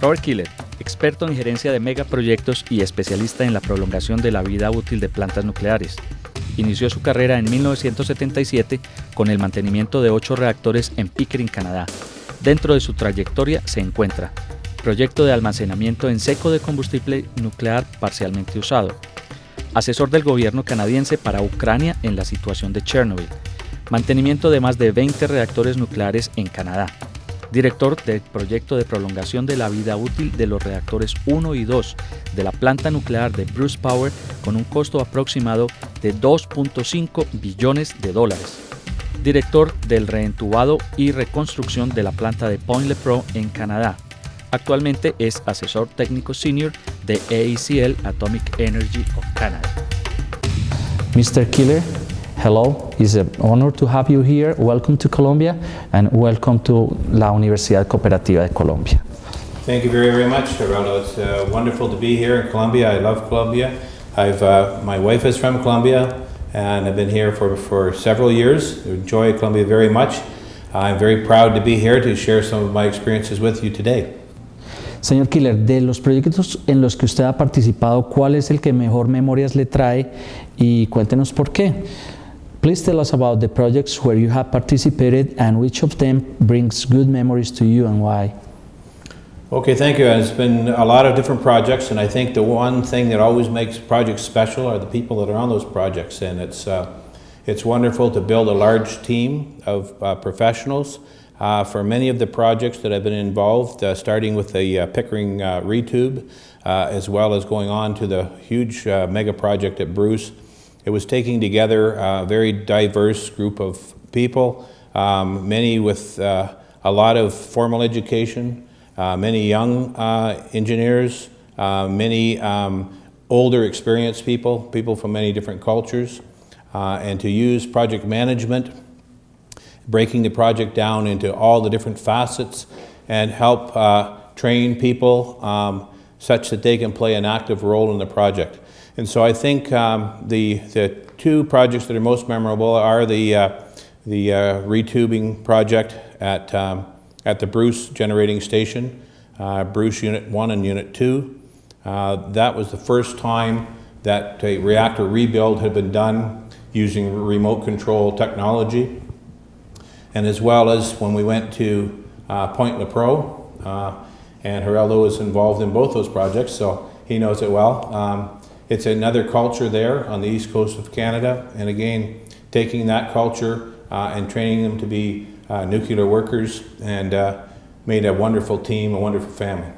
Robert Keeler, experto en gerencia de megaproyectos y especialista en la prolongación de la vida útil de plantas nucleares. Inició su carrera en 1977 con el mantenimiento de 8 reactores en Pickering, Canadá. Dentro de su trayectoria se encuentra proyecto de almacenamiento en seco de combustible nuclear parcialmente usado, asesor del gobierno canadiense para Ucrania en la situación de Chernobyl, mantenimiento de más de 20 reactores nucleares en Canadá, director del proyecto de prolongación de la vida útil de los reactores 1 y 2 de la planta nuclear de Bruce Power con un costo aproximado de $2.5 billones, director del reentubado y reconstrucción de la planta de Point Lepreau en Canadá. Actualmente es asesor técnico senior de AECL Atomic Energy of Canada. Mr. Keeler, hello, it's an honor to have you here. Welcome to Colombia and welcome to la Universidad Cooperativa de Colombia. Thank you very, very much, Geraldo. It's wonderful to be here in Colombia. I love Colombia. My wife is from Colombia and I've been here for several years. I enjoy Colombia very much. I'm very proud to be here to share some of my experiences with you today. Señor Keeler, de los proyectos en los que usted ha participado, ¿cuál es el que mejor memorias le trae? Y cuéntenos por qué. Please tell us about the projects where you have participated and which of them brings good memories to you and why. Okay, thank you. It's been a lot of different projects, and I think the one thing that always makes projects special are the people that are on those projects, and it's wonderful to build a large team of professionals. For many of the projects that I've been involved, starting with the Pickering retube, as well as going on to the huge mega project at Bruce, it was taking together a very diverse group of people, many with a lot of formal education, many young engineers, many older experienced people from many different cultures, and to use project management, breaking the project down into all the different facets and help train people such that they can play an active role in the project. And so I think the two projects that are most memorable are the retubing project at the Bruce generating station, Bruce Unit 1 and Unit 2. That was the first time that a reactor rebuild had been done using remote control technology. And as well as when we went to Point Lepreau, and Geraldo was involved in both those projects, so he knows it well. It's another culture there on the east coast of Canada, and again, taking that culture and training them to be nuclear workers, and made a wonderful team, a wonderful family.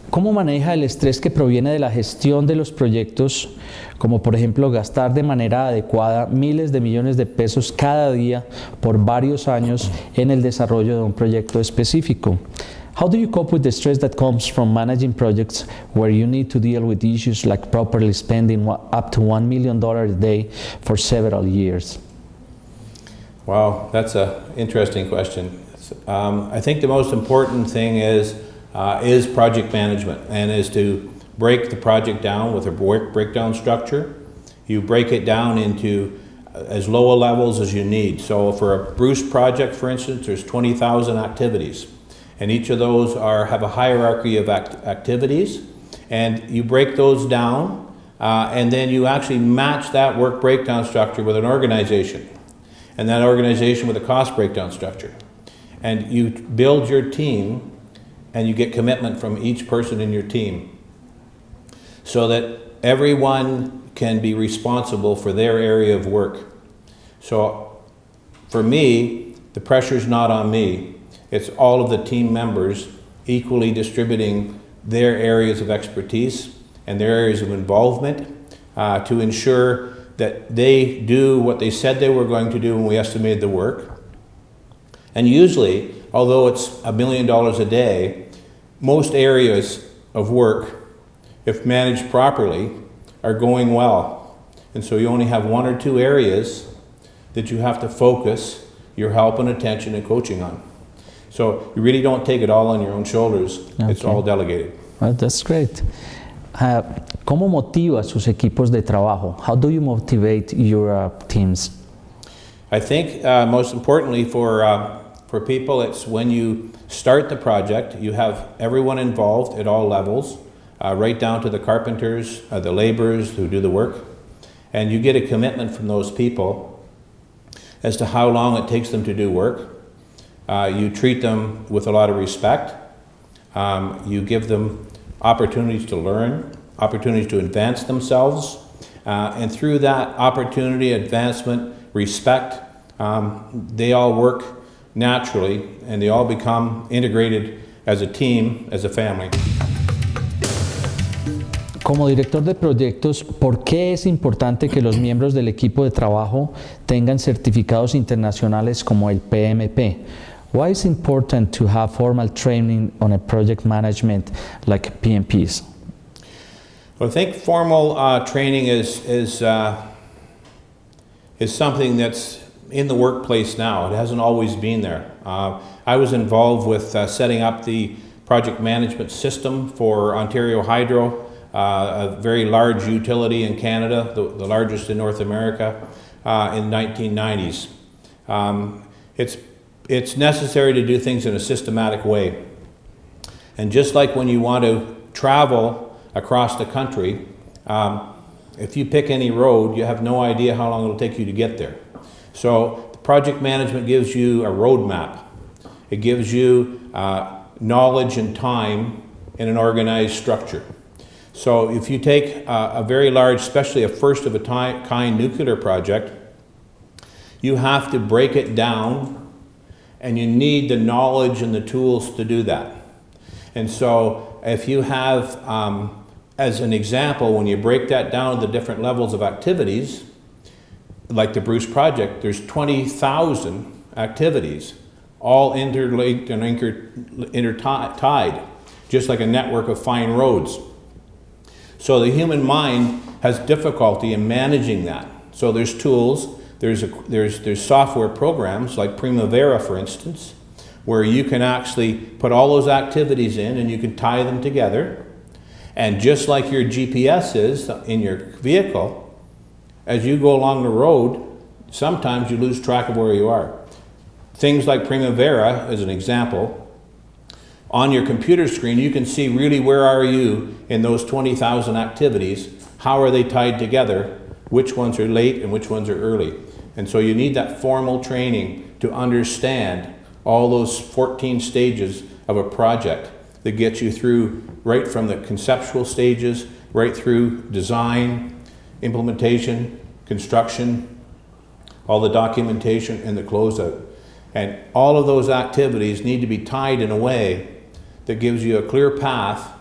¿Cómo maneja el estrés que proviene de la gestión de los proyectos, como por ejemplo gastar de manera adecuada miles de millones de pesos cada día por varios años en el desarrollo de un proyecto específico? How do you cope with the stress that comes from managing projects where you need to deal with issues like properly spending up to $1 million a day for several years? Wow, that's an interesting question. I think the most important thing is project management, and is to break the project down with a work breakdown structure. You break it down into as low levels as you need. So for a Bruce project, for instance, there's 20,000 activities, and each of those have a hierarchy of activities, and you break those down, and then you actually match that work breakdown structure with an organization, and that organization with a cost breakdown structure. And you build your team, and you get commitment from each person in your team so that everyone can be responsible for their area of work. So for me, the pressure's not on me. It's all of the team members equally distributing their areas of expertise and their areas of involvement to ensure that they do what they said they were going to do when we estimated the work. And usually, although it's $1 million a day, most areas of work, if managed properly, are going well. And so you only have one or two areas that you have to focus your help and attention and coaching on. So you really don't take it all on your own shoulders. Okay. It's all delegated. Well, that's great. ¿Cómo motiva sus equipos de trabajo? How do you motivate your teams? I think most importantly for For people, it's when you start the project, you have everyone involved at all levels, right down to the carpenters, the laborers who do the work, and you get a commitment from those people as to how long it takes them to do work. You treat them with a lot of respect. You give them opportunities to learn, opportunities to advance themselves, and through that opportunity, advancement, respect, they all work naturally and they all become integrated as a team, as a family. Como director de proyectos, ¿por qué es importante que los miembros del equipo de trabajo tengan certificados internacionales como el PMP? Why is it important to have formal training on a project management like PMPs? Well, I think formal training is something that's in the workplace now. It hasn't always been there. I was involved with setting up the project management system for Ontario Hydro, a very large utility in Canada, the largest in North America, in the 1990s. It's necessary to do things in a systematic way. And just like when you want to travel across the country, if you pick any road, you have no idea how long it'll take you to get there. So project management gives you a roadmap. It gives you knowledge and time in an organized structure. So if you take a very large, especially a first-of-a-kind nuclear project, you have to break it down, and you need the knowledge and the tools to do that. And so if you have, as an example, when you break that down to the different levels of activities, like the Bruce project, there's 20,000 activities, all interlinked and intertied, just like a network of fine roads. So the human mind has difficulty in managing that. So there's tools, there's software programs like Primavera, for instance, where you can actually put all those activities in and you can tie them together. And just like your GPS is in your vehicle, as you go along the road, sometimes you lose track of where you are. Things like Primavera, as an example, on your computer screen, you can see really where are you in those 20,000 activities, how are they tied together, which ones are late and which ones are early. And so you need that formal training to understand all those 14 stages of a project that gets you through right from the conceptual stages, right through design, implementation, construction, all the documentation, and the closeout. And all of those activities need to be tied in a way that gives you a clear path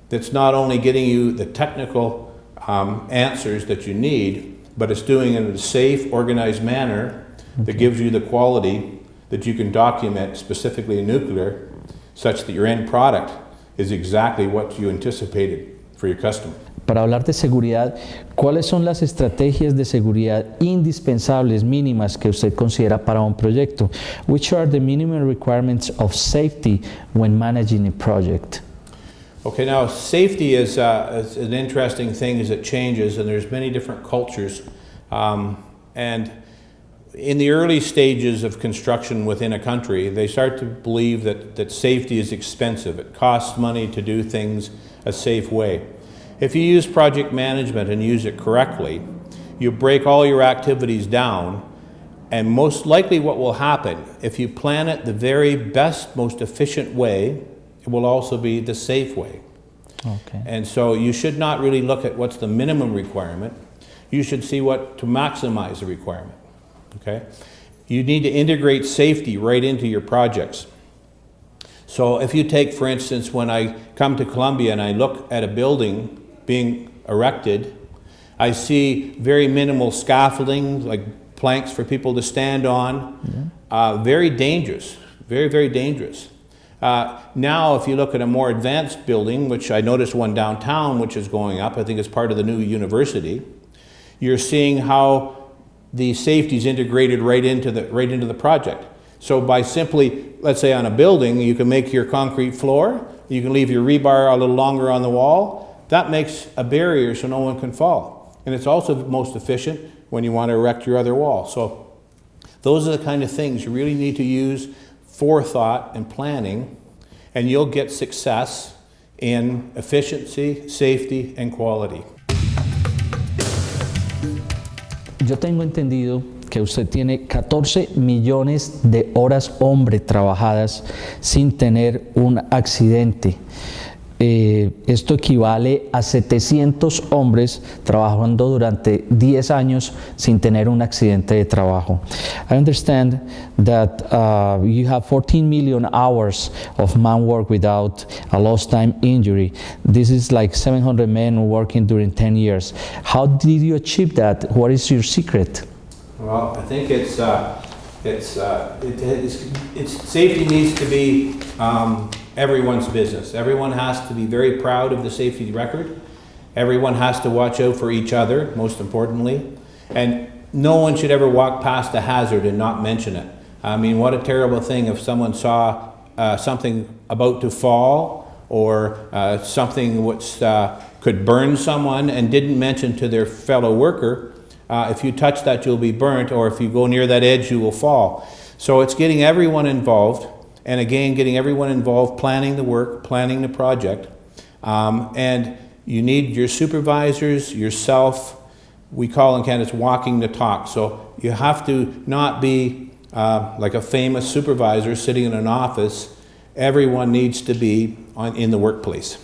that's not only getting you the technical answers that you need, but it's doing it in a safe, organized manner that gives you the quality that you can document specifically in nuclear, such that your end product is exactly what you anticipated for your customer. Para hablar de seguridad, ¿cuáles son las estrategias de seguridad indispensables mínimas que usted considera para un proyecto? Which are the minimum requirements of safety when managing a project? Okay, now safety is an interesting thing as it changes, and there's many different cultures. And in the early stages of construction within a country, they start to believe that safety is expensive. It costs money to do things a safe way. If you use project management and use it correctly, you break all your activities down, and most likely what will happen, if you plan it the very best, most efficient way, it will also be the safe way. Okay. And so you should not really look at what's the minimum requirement. You should see what to maximize the requirement. Okay? You need to integrate safety right into your projects. So if you take, for instance, when I come to Columbia and I look at a building being erected, I see very minimal scaffolding, like planks for people to stand on. Yeah. Very dangerous, very, very dangerous. Now, if you look at a more advanced building, which I noticed one downtown, which is going up, I think it's part of the new university, you're seeing how the safety is integrated right into the project. So by simply, let's say on a building, you can make your concrete floor, you can leave your rebar a little longer on the wall. That makes a barrier so no one can fall. And it's also most efficient when you want to erect your other wall. So those are the kind of things you really need to use forethought and planning, and you'll get success in efficiency, safety, and quality. Yo tengo entendido que usted tiene 14 millones de horas hombre trabajadas sin tener un accidente. Esto equivale a 700 hombres trabajando durante 10 años sin tener un accidente de trabajo. I understand that you have 14 million hours of man work without a lost time injury. This is like 700 men working during 10 years. How did you achieve that? What is your secret? Well, I think safety needs to be everyone's business. Everyone has to be very proud of the safety record. Everyone has to watch out for each other, most importantly. And no one should ever walk past a hazard and not mention it. I mean, what a terrible thing if someone saw something about to fall or something which could burn someone and didn't mention to their fellow worker, if you touch that, you'll be burnt, or if you go near that edge, you will fall. So it's getting everyone involved. And again, getting everyone involved, planning the work, planning the project. And you need your supervisors, yourself. We call in Canada, it's walking the talk. So you have to not be like a famous supervisor sitting in an office. Everyone needs to be in the workplace.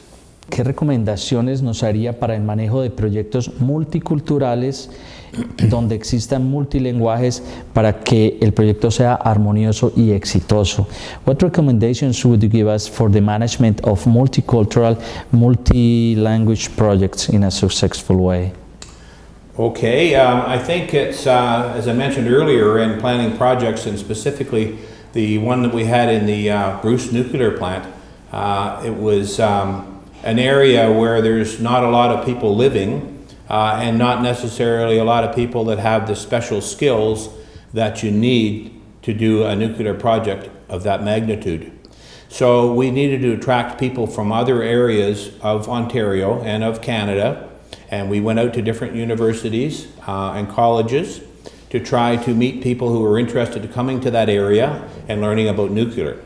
¿Qué recomendaciones nos haría para el manejo de proyectos multiculturales donde existan multilenguajes para que el proyecto sea armonioso y exitoso? What recommendations would you give us for the management of multicultural, multi-language projects in a successful way? Okay, I think it's, as I mentioned earlier, in planning projects, and specifically the one that we had in the Bruce nuclear plant, it was an area where there's not a lot of people living and not necessarily a lot of people that have the special skills that you need to do a nuclear project of that magnitude. So we needed to attract people from other areas of Ontario and of Canada, and we went out to different universities and colleges to try to meet people who were interested in coming to that area and learning about nuclear.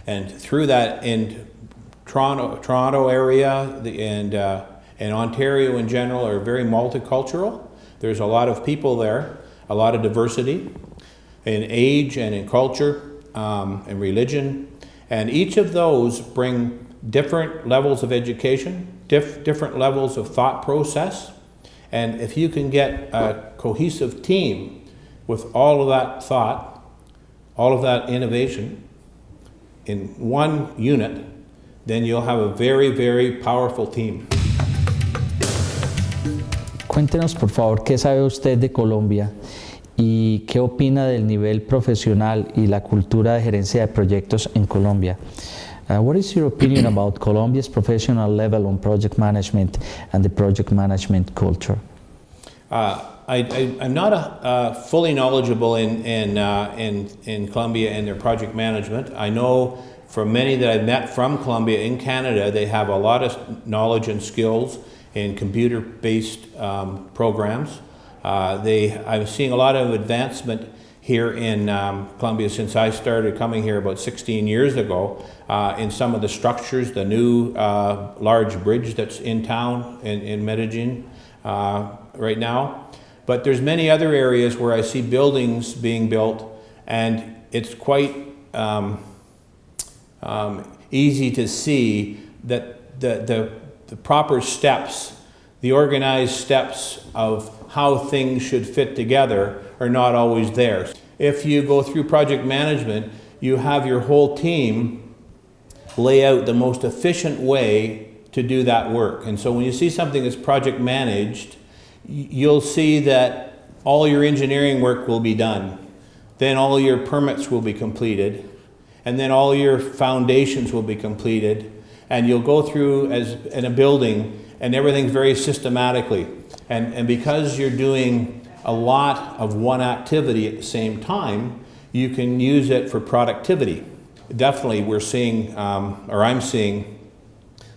And through that, in Toronto area and Ontario in general are very multicultural. There's a lot of people there, a lot of diversity in age and in culture and religion. And each of those bring different levels of education, different levels of thought process. And if you can get a cohesive team with all of that thought, all of that innovation in one unit, then you'll have a very, very powerful team. Cuéntenos, por favor, qué sabe usted de Colombia y qué opina del nivel profesional y la cultura de gerencia de proyectos en Colombia. What is your opinion about Colombia's professional level on project management and the project management culture? I'm not fully knowledgeable in Colombia and their project management. I know from many that I've met from Colombia in Canada, they have a lot of knowledge and skills in computer-based programs. I'm seeing a lot of advancement here in Colombia since I started coming here about 16 years ago in some of the structures, the new large bridge that's in town in Medellin right now. But there's many other areas where I see buildings being built, and it's quite easy to see that the proper steps, the organized steps of how things should fit together are not always there. If you go through project management, you have your whole team lay out the most efficient way to do that work. And so when you see something that's project managed, you'll see that all your engineering work will be done. Then all your permits will be completed. And then all your foundations will be completed. And you'll go through as in a building, and everything's very systematically. And because you're doing a lot of one activity at the same time, you can use it for productivity. Definitely we're seeing, or I'm seeing,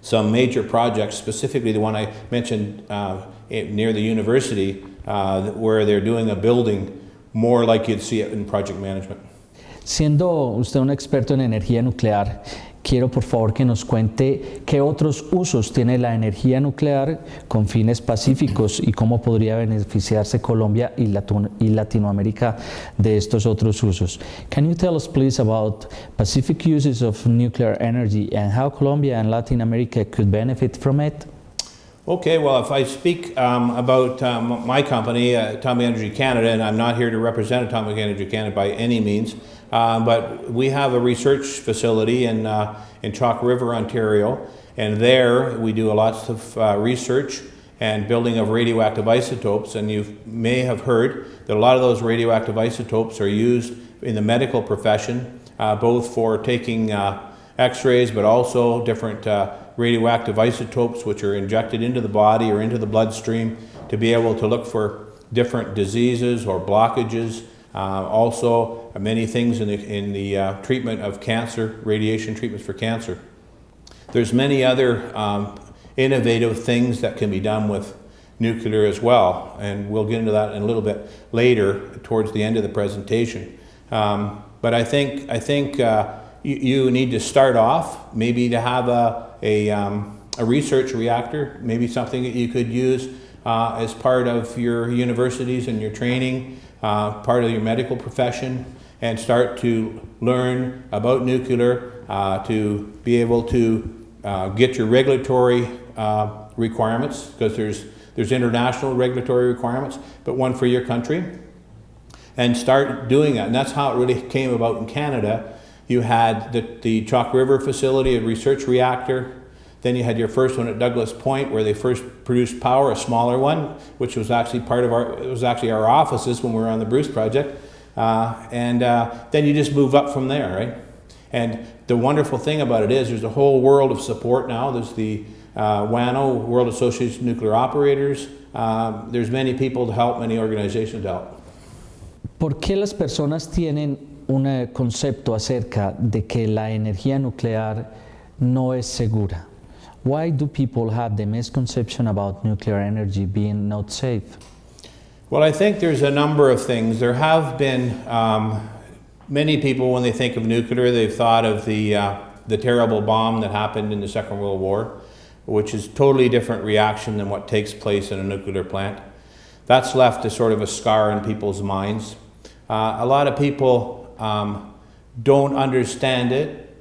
some major projects, specifically the one I mentioned near the university, where they're doing a building more like you'd see it in project management. Siendo usted un experto en energía nuclear, quiero por favor que nos cuente qué otros usos tiene la energía nuclear con fines pacíficos y cómo podría beneficiarse Colombia y Latinoamérica de estos otros usos. Can you tell us please about pacific uses of nuclear energy and how Colombia and Latin America could benefit from it? Okay, well, if I speak about my company, Atomic Energy Canada, and I'm not here to represent Atomic Energy Canada by any means, but we have a research facility in Chalk River, Ontario, and there we do lots of research and building of radioactive isotopes, and you may have heard that a lot of those radioactive isotopes are used in the medical profession, both for taking x-rays, but also different radioactive isotopes which are injected into the body or into the bloodstream to be able to look for different diseases or blockages. Also many things in the treatment of cancer, radiation treatments for cancer. There's many other innovative things that can be done with nuclear as well, and we'll get into that in a little bit later towards the end of the presentation. But I think you need to start off maybe to have a research reactor, maybe something that you could use as part of your universities and your training, part of your medical profession, and start to learn about nuclear to be able to get your regulatory requirements, because there's international regulatory requirements, but one for your country, and start doing that. And that's how it really came about in Canada. You had the Chalk River facility, a research reactor. Then you had your first one at Douglas Point, where they first produced power, a smaller one, which was actually our offices when we were on the Bruce project. Then you just move up from there, right? And the wonderful thing about it is there's a whole world of support now. There's the WANO, World Association of Nuclear Operators. There's many people to help, many organizations to help. ¿Por qué las personas tienen un concepto acerca de que la energía nuclear no es segura? Why do people have the misconception about nuclear energy being not safe? Well, I think there's a number of things. There have been many people, when they think of nuclear, they've thought of the terrible bomb that happened in the Second World War, which is totally different reaction than what takes place in a nuclear plant. That's left a sort of a scar in people's minds. A lot of people don't understand it.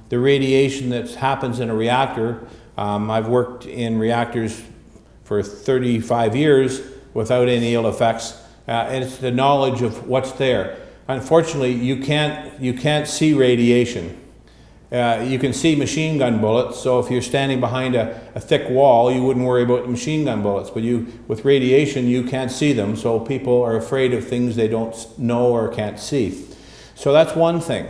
The radiation that happens in a reactor, I've worked in reactors for 35 years without any ill effects, and it's the knowledge of what's there. Unfortunately, you can't see radiation. You can see machine gun bullets, so if you're standing behind a thick wall, you wouldn't worry about the machine gun bullets, but with radiation, you can't see them, so people are afraid of things they don't know or can't see. So that's one thing.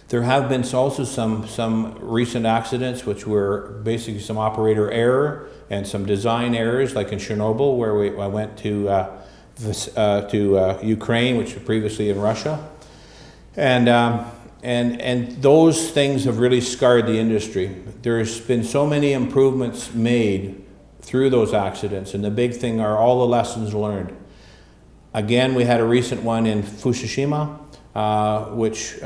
There have been also some recent accidents which were basically some operator error and some design errors, like in Chernobyl, where I went to Ukraine, which was previously in Russia, and those things have really scarred the industry. There's been so many improvements made through those accidents, and the big thing are all the lessons learned. Again, we had a recent one in Fukushima, which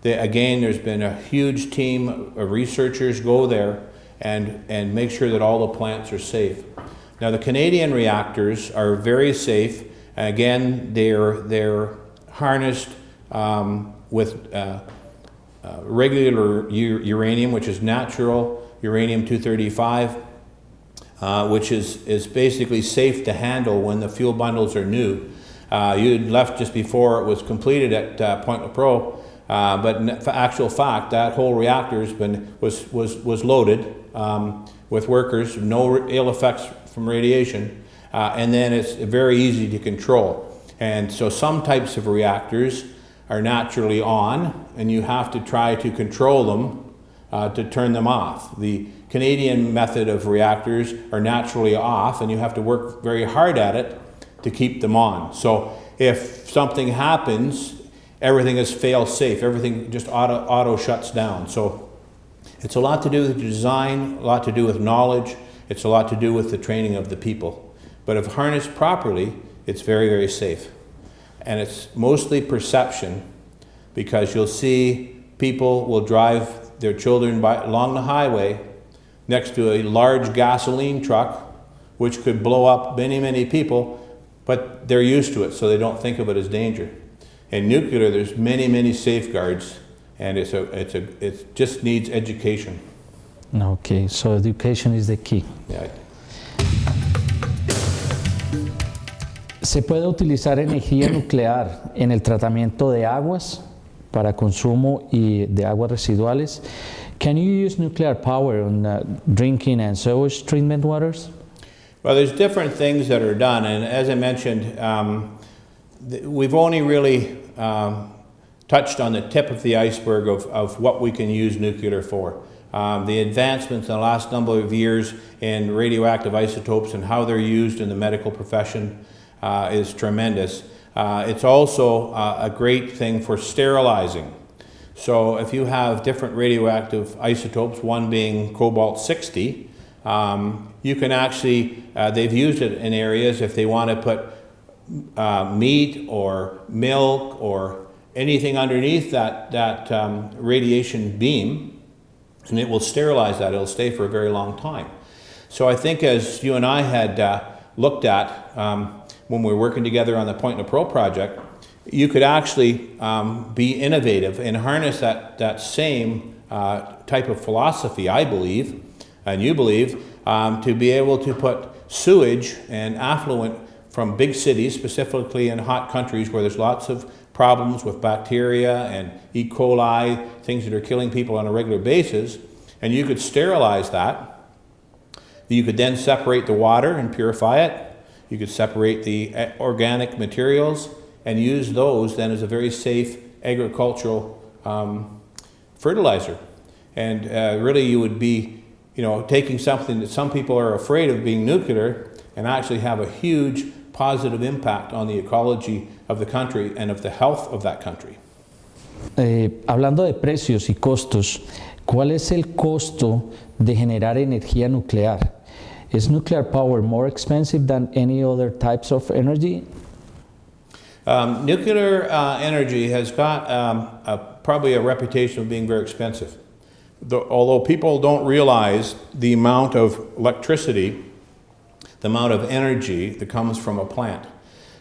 again, there's been a huge team of researchers go there and make sure that all the plants are safe. Now, the Canadian reactors are very safe. Again, they're harnessed with regular uranium, which is natural uranium-235, which is basically safe to handle when the fuel bundles are new. You left just before it was completed at Point Lepreau, but in actual fact, that whole reactor was loaded with workers, no ill effects from radiation, and then it's very easy to control. And so some types of reactors are naturally on, and you have to try to control them to turn them off. The Canadian method of reactors are naturally off, and you have to work very hard at it to keep them on. So if something happens, everything is fail-safe. Everything just auto shuts down. So it's a lot to do with the design, a lot to do with knowledge, it's a lot to do with the training of the people. But if harnessed properly, it's very, very safe. and it's mostly perception, because you'll see people will drive their children along the highway next to a large gasoline truck, which could blow up many, many people, but they're used to it, so they don't think of it as danger. In nuclear, there's many, many safeguards, and it just needs education. Okay, so education is the key. Yeah. ¿Se puede utilizar energía nuclear en el tratamiento de aguas para consumo y de aguas residuales? Can you use nuclear power on drinking and sewage treatment waters? Well, there's different things that are done, and as I mentioned, we've only really touched on the tip of the iceberg of what we can use nuclear for. The advancements in the last number of years in radioactive isotopes and how they're used in the medical profession is tremendous. It's also a great thing for sterilizing. So if you have different radioactive isotopes, one being cobalt-60, you can actually, they've used it in areas if they want to put meat or milk or anything underneath that radiation beam, and it will sterilize that. It'll stay for a very long time. So I think, as you and I had looked at when we were working together on the Point Lepreau project, you could actually be innovative and harness that same type of philosophy, I believe, and you believe, to be able to put sewage and affluent from big cities, specifically in hot countries where there's lots of problems with bacteria and E. coli, things that are killing people on a regular basis, and you could sterilize that. You could then separate the water and purify it. You could separate the organic materials and use those then as a very safe agricultural fertilizer. And really you would be, taking something that some people are afraid of, being nuclear, and actually have a huge positive impact on the ecology of the country and of the health of that country. Hablando de precios y costos, ¿cuál es el costo de generar energía nuclear? Is nuclear power more expensive than any other types of energy? Nuclear energy has got probably a reputation of being very expensive. Although people don't realize the amount of electricity, the amount of energy that comes from a plant.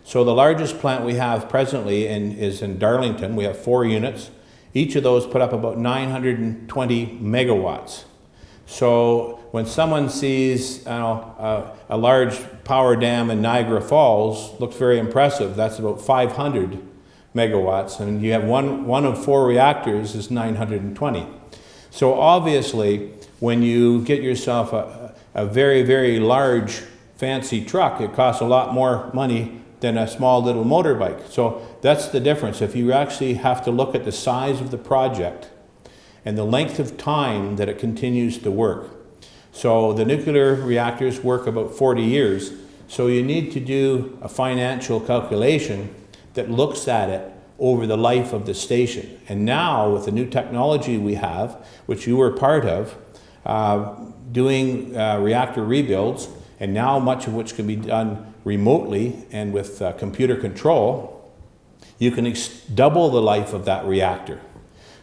So the largest plant we have presently is in Darlington. We have 4 units. Each of those put up about 920 megawatts. So when someone sees a large power dam in Niagara Falls, looks very impressive. That's about 500 megawatts, and you have one of 4 reactors is 920. So obviously, when you get yourself a very, very large fancy truck, it costs a lot more money than a small little motorbike. So that's the difference. If you actually have to look at the size of the project and the length of time that it continues to work. So the nuclear reactors work about 40 years, so you need to do a financial calculation that looks at it over the life of the station. And now, with the new technology we have, which you were part of, doing reactor rebuilds, and now much of which can be done remotely and with computer control, you can double the life of that reactor.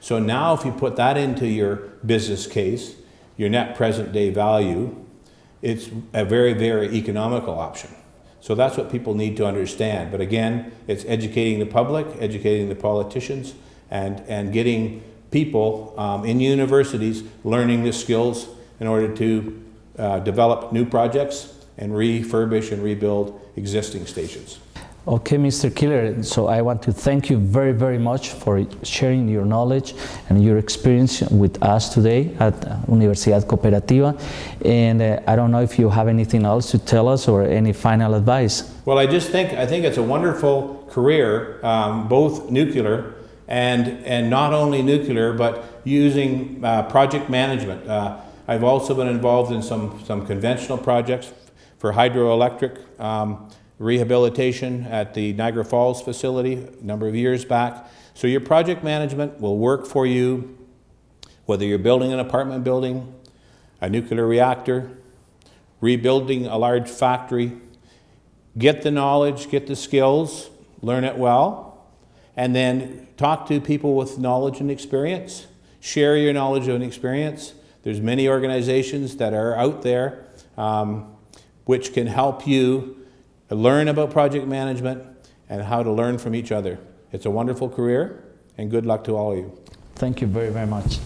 So now if you put that into your business case, your net present day value, it's a very, very economical option. So that's what people need to understand. But again, it's educating the public, educating the politicians, and getting people in universities learning the skills in order to develop new projects and refurbish and rebuild existing stations. Okay, Mr. Keeler, so I want to thank you very, very much for sharing your knowledge and your experience with us today at Universidad Cooperativa. And I don't know if you have anything else to tell us or any final advice. Well, I think it's a wonderful career, both nuclear and not only nuclear, but using project management. I've also been involved in some conventional projects for hydroelectric rehabilitation at the Niagara Falls facility a number of years back. So your project management will work for you whether you're building an apartment building, a nuclear reactor, rebuilding a large factory. Get the knowledge, get the skills, learn it well, and then talk to people with knowledge and experience. Share your knowledge and experience. There's many organizations that are out there which can help you learn about project management and how to learn from each other. It's a wonderful career, and good luck to all of you. Thank you very, very much.